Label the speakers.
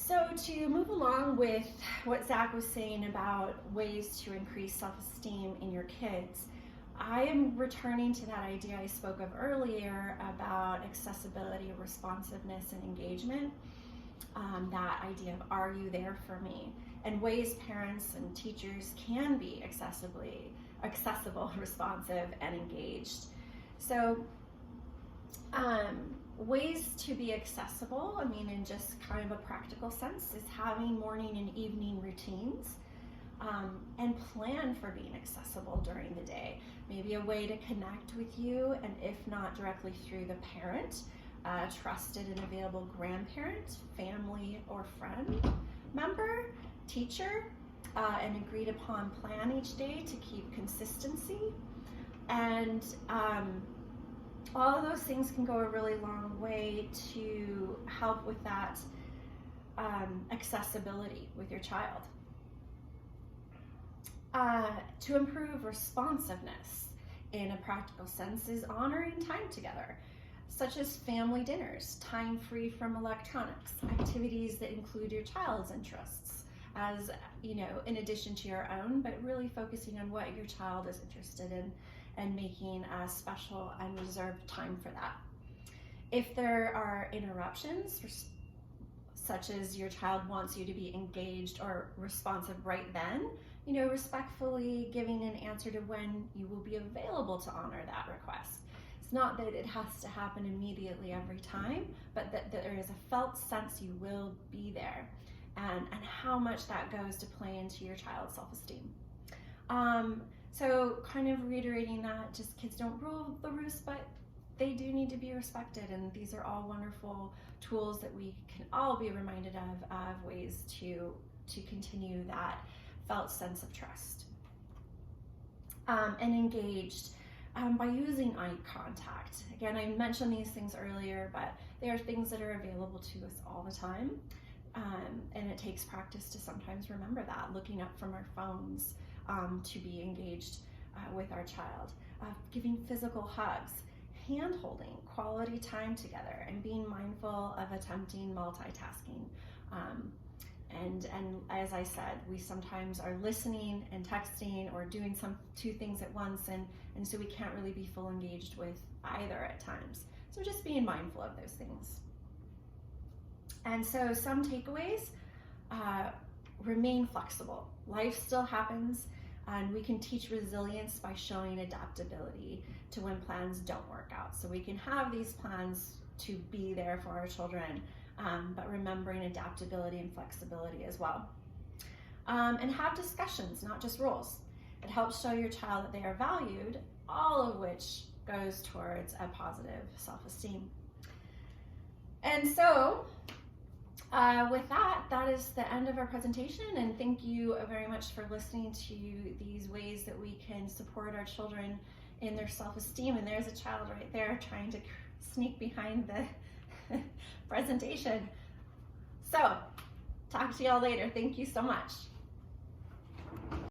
Speaker 1: So to move along with what Zach was saying about ways to increase self-esteem in your kids, I am returning to that idea I spoke of earlier about accessibility, responsiveness, and engagement. That idea of, are you there for me? And ways parents and teachers can be accessible, responsive, and engaged. So ways to be accessible, I mean, in just kind of a practical sense, is having morning and evening routines, and plan for being accessible during the day. Maybe a way to connect with you, and if not directly through the parent, trusted and available grandparent, family or friend member, teacher, an agreed upon plan each day to keep consistency. And all of those things can go a really long way to help with that accessibility with your child. To improve responsiveness in a practical sense is honoring time together, such as family dinners, time free from electronics, activities that include your child's interests, as you know, in addition to your own, but really focusing on what your child is interested in and making a special and reserved time for that. If there are interruptions, such as your child wants you to be engaged or responsive right then, you know, respectfully giving an answer to when you will be available to honor that request. It's not that it has to happen immediately every time, but that there is a felt sense you will be there, and how much that goes to play into your child's self-esteem. So kind of reiterating that, just kids don't rule the roost, but they do need to be respected, and these are all wonderful tools that we can all be reminded of ways to continue that felt sense of trust. And engaged by using eye contact. Again, I mentioned these things earlier, but they are things that are available to us all the time, and it takes practice to sometimes remember that, looking up from our phones to be engaged with our child, giving physical hugs, hand holding, quality time together, and being mindful of attempting multitasking. And as I said, we sometimes are listening and texting or doing two things at once, and so we can't really be full engaged with either at times. So just being mindful of those things. And so some takeaways: remain flexible. Life still happens, and we can teach resilience by showing adaptability to when plans don't work out. So we can have these plans to be there for our children, but remembering adaptability and flexibility as well. And have discussions, not just rules. It helps show your child that they are valued, all of which goes towards a positive self-esteem. And so, with that is the end of our presentation, and thank you very much for listening to these ways that we can support our children in their self-esteem. And there's a child right there trying to sneak behind the presentation. So, talk to y'all later. Thank you so much.